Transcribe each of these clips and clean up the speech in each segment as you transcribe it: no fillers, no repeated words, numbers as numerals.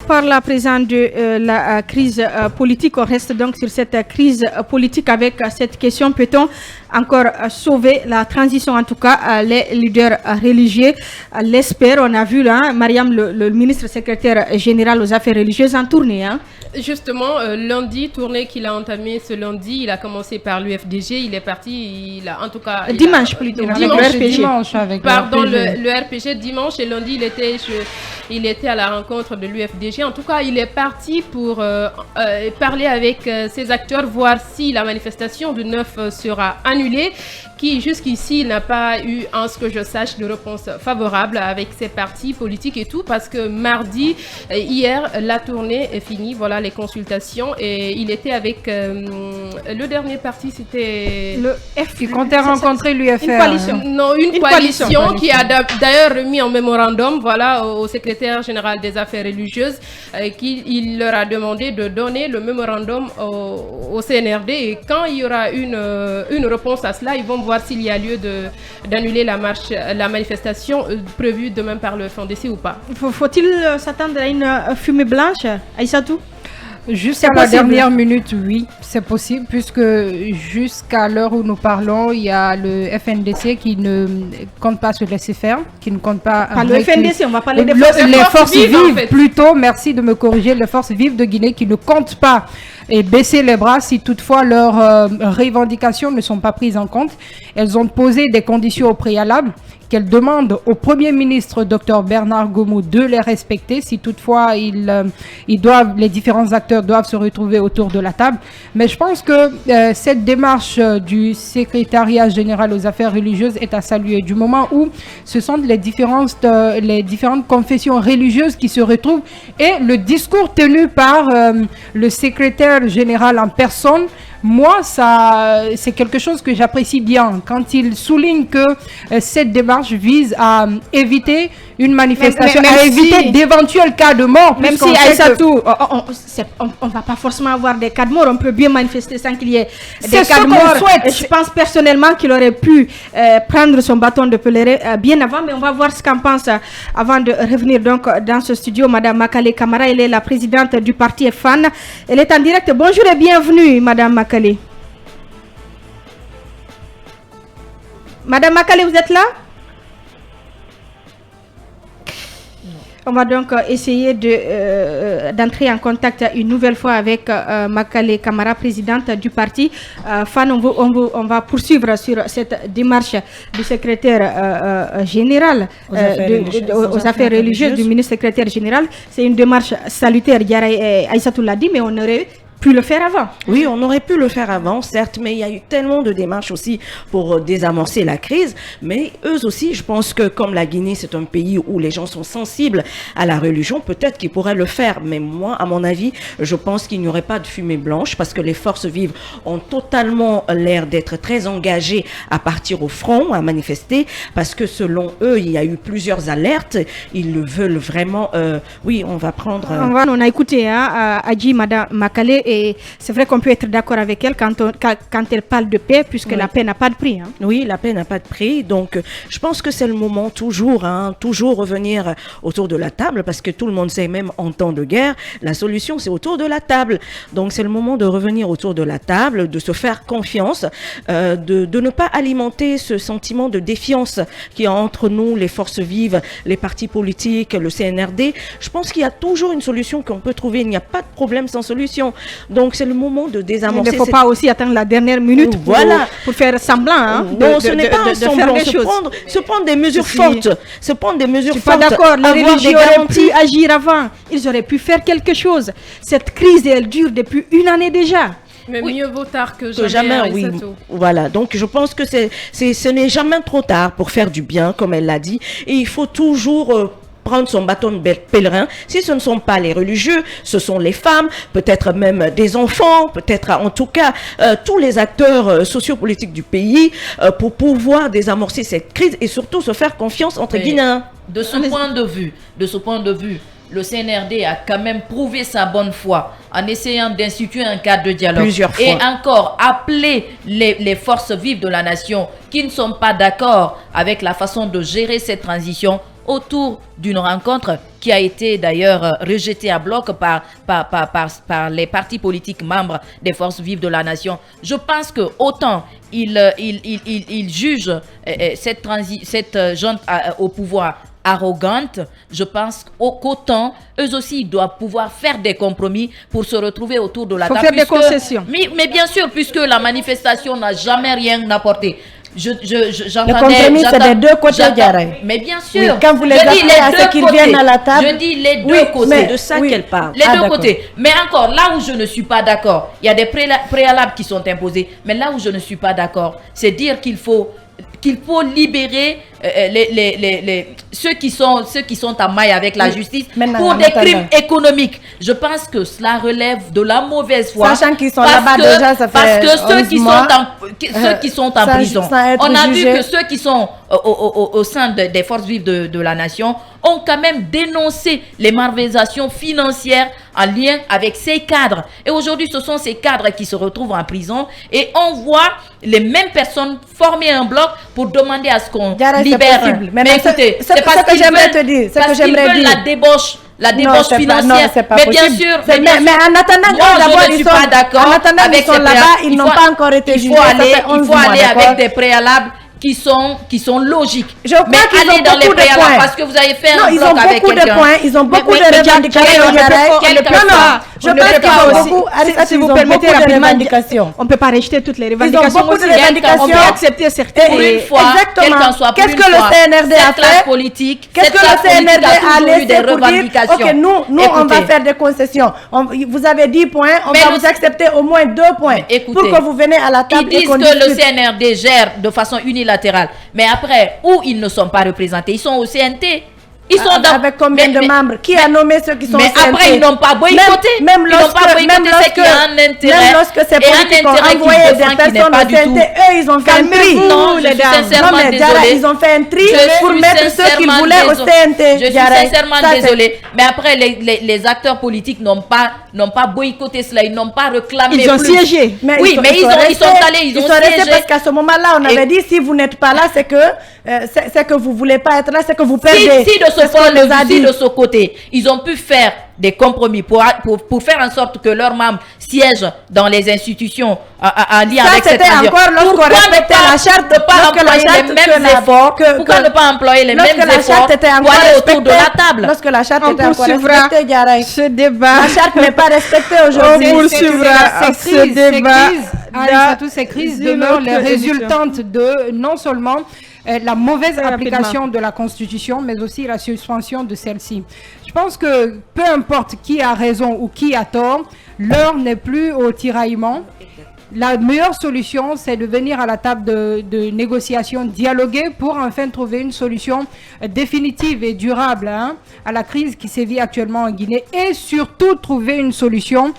parle à présent de la crise politique. On reste donc sur cette crise politique avec cette question. Peut-on encore sauver la transition? En tout cas, les leaders religieux l'espèrent. On a vu là, Mariam, le ministre secrétaire général aux affaires religieuses en tournée. Justement, lundi, tournée qu'il a entamée ce lundi, il a commencé par l'UFDG, il est parti, dimanche plutôt, dimanche avec le RPG, dimanche et lundi, il était à la rencontre de l'UFDG. En tout cas, il est parti pour parler avec ses acteurs, voir si la manifestation du 9 sera annulée, qui jusqu'ici n'a pas eu, en ce que je sache, de réponse favorable avec ses partis politiques et tout, parce que mardi, hier, la tournée est finie, voilà les consultations, et il était avec le dernier parti, c'était le F qui comptait rencontrer l'UFR. Une coalition. Non, une coalition qui a d'ailleurs remis un mémorandum, voilà, au secrétaire général des affaires religieuses, il leur a demandé de donner le mémorandum au CNRD, et quand il y aura une réponse à cela, ils vont voir s'il y a lieu d'annuler la manifestation prévue demain par le FNDC ou pas. Faut-il s'attendre à une fumée blanche, Aïssatou? Jusqu'à la dernière minute, oui, c'est possible, puisque jusqu'à l'heure où nous parlons, il y a le FNDC qui ne compte pas se laisser faire, qui ne compte pas... Pas le FNDC, on va parler des forces vives, en fait. Plutôt, merci de me corriger, les forces vives de Guinée qui ne comptent pas et baisser les bras si toutefois leurs revendications ne sont pas prises en compte. Elles ont posé des conditions au préalable qu'elles demandent au Premier ministre Dr Bernard Goumou de les respecter si toutefois les différents acteurs doivent se retrouver autour de la table. Mais je pense que cette démarche du secrétariat général aux affaires religieuses est à saluer, du moment où ce sont les différentes confessions religieuses qui se retrouvent, et le discours tenu par le secrétaire général en personne, moi, c'est quelque chose que j'apprécie bien, quand il souligne que cette démarche vise à éviter une manifestation, à éviter d'éventuels cas de mort. Même si Aïssatou, on ne va pas forcément avoir des cas de mort, on peut bien manifester sans qu'il y ait des cas de mort. Je pense personnellement qu'il aurait pu prendre son bâton de pèlerin bien avant, mais on va voir ce qu'en pense avant de revenir donc dans ce studio. Madame Makale Camara, elle est la présidente du parti FAN. Elle est en direct. Bonjour et bienvenue, Madame Makale. Madame Makale, vous êtes là? On va donc essayer d'entrer en contact une nouvelle fois avec Makale Camara, présidente du parti FAN. On va poursuivre sur cette démarche du secrétaire général aux affaires religieuses, du ministre secrétaire général. C'est une démarche salutaire. Aïssatou l'a dit, mais on aurait pu le faire avant. Oui, on aurait pu le faire avant, certes, mais il y a eu tellement de démarches aussi pour désamorcer la crise. Mais eux aussi, je pense que comme la Guinée, c'est un pays où les gens sont sensibles à la religion, peut-être qu'ils pourraient le faire. Mais moi, à mon avis, je pense qu'il n'y aurait pas de fumée blanche, parce que les forces vives ont totalement l'air d'être très engagées à partir au front, à manifester, parce que selon eux, il y a eu plusieurs alertes. Ils le veulent vraiment. Oui, on va prendre... On a écouté Adji Madame Makale. Et c'est vrai qu'on peut être d'accord avec elle quand elle parle de paix, puisque la paix n'a pas de prix. Oui, la paix n'a pas de prix. Donc, je pense que c'est le moment toujours revenir autour de la table, parce que tout le monde sait, même en temps de guerre, la solution, c'est autour de la table. Donc, c'est le moment de revenir autour de la table, de se faire confiance, de ne pas alimenter ce sentiment de défiance qui est entre nous, les forces vives, les partis politiques, le CNRD. Je pense qu'il y a toujours une solution qu'on peut trouver. Il n'y a pas de problème sans solution. Donc, c'est le moment de désamorcer. Il ne faut pas aussi attendre la dernière minute pour faire semblant. Non, ce n'est pas un semblant. Se prendre des mesures fortes. Se prendre des mesures fortes. Je suis pas d'accord. Les religieux auraient pu agir avant. Ils auraient pu faire quelque chose. Cette crise, elle dure depuis une année déjà. Mais mieux vaut tard que jamais. Oui. Voilà, donc je pense que ce n'est jamais trop tard pour faire du bien, comme elle l'a dit. Et il faut toujours... prendre son bâton de pèlerin. Si ce ne sont pas les religieux, ce sont les femmes, peut-être même des enfants, peut-être en tout cas tous les acteurs sociopolitiques du pays pour pouvoir désamorcer cette crise et surtout se faire confiance entre Guinéens. De ce point de vue, le CNRD a quand même prouvé sa bonne foi en essayant d'instituer un cadre de dialogue. Plusieurs fois. Et encore, appeler les forces vives de la nation qui ne sont pas d'accord avec la façon de gérer cette transition autour d'une rencontre qui a été d'ailleurs rejetée à bloc par les partis politiques membres des forces vives de la nation. Je pense que autant ils jugent cette junte au pouvoir arrogante, je pense qu'autant eux aussi doivent pouvoir faire des compromis pour se retrouver autour de la table. Faire des concessions. Mais bien sûr, puisque la manifestation n'a jamais rien apporté. Le compromis, c'est des deux côtés, Diarra. Mais bien sûr. Oui, quand vous les appelez à ce qu'ils viennent à la table. Je dis les deux côtés. C'est de ça qu'elle parle. Les deux côtés. Mais encore, là où je ne suis pas d'accord, il y a des préalables qui sont imposés. Mais là où je ne suis pas d'accord, c'est dire qu'il faut libérer ceux qui sont en maille avec la justice pour des crimes économiques. Je pense que cela relève de la mauvaise foi. Sachant qu'ils sont là-bas déjà, ça fait parce que ceux qui sont en prison, on a vu que ceux qui sont au sein des forces vives de la nation ont quand même dénoncé les malversations financières en lien avec ces cadres. Et aujourd'hui, ce sont ces cadres qui se retrouvent en prison et on voit les mêmes personnes former un bloc pour demander à ce qu'on libère. Mais écoutez, c'est parce que j'aimerais te dire, parce qu'ils veulent la débauche financière. Mais bien sûr, mais en attendant, je ne suis pas d'accord avec ces là-bas, ils n'ont pas encore été jugés. Il faut aller avec des préalables qui sont logiques. Je crois mais allez dans les préalables parce que vous avez fait un bloc avec quelqu'un. Ils ont beaucoup de revendications. Je pense qu'ils ont beaucoup. Si vous permettez rapidement, on ne peut pas rejeter toutes les revendications. Ils ont beaucoup de revendications. On peut accepter certaines. Pour une fois, exactement. Qu'est-ce que le CNRD a fait? Qu'est-ce que le CNRD a laissé pour dire ok, nous on va faire des concessions. Vous avez 10 points, on va vous accepter au moins 2 points pour que vous venez à la table. Ils disent que le CNRD gère de façon unilatérale, mais après où ils ne sont pas représentés, ils sont au CNT. Ils sont avec combien de membres? Qui a nommé ceux qui sont au CNT? Mais après, ils n'ont pas boycotté. Même lorsque ces politiques ont envoyé des personnes au CNT, eux, ils ont fait un tri. Non, je suis sincèrement désolée. Ils ont fait un tri pour mettre ceux qu'ils voulaient au CNT. Je suis sincèrement désolée. Mais après, les acteurs politiques n'ont pas boycotté cela. Ils n'ont pas réclamé plus. Ils ont siégé. Oui, mais ils sont allés, ils ont siégé. Parce qu'à ce moment-là, on avait dit, si vous n'êtes pas là, c'est que vous voulez pas être là, c'est que vous perdez. Si de ce côté, ils ont pu faire des compromis pour faire en sorte que leurs membres siègent dans les institutions en lien avec cette c'était encore lorsqu'on respectait la charte, pourquoi ne pas employer les mêmes efforts pour aller autour de la table? Lorsque la charte était encore respectée, Diarra. Ce débat. La charte n'est pas respectée aujourd'hui. On poursuivra ce débat. Toutes ces crises demeurent les résultantes de non seulement la mauvaise application de la Constitution, mais aussi la suspension de celle-ci. Je pense que peu importe qui a raison ou qui a tort, l'heure n'est plus au tiraillement. La meilleure solution, c'est de venir à la table de négociation, dialoguer pour enfin trouver une solution définitive et durable à la crise qui sévit actuellement en Guinée et surtout trouver une solution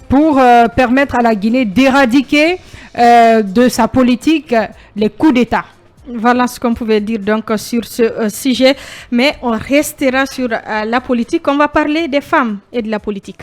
pour permettre à la Guinée d'éradiquer de sa politique les coups d'État. Voilà ce qu'on pouvait dire donc sur ce sujet, mais on restera sur la politique. On va parler des femmes et de la politique.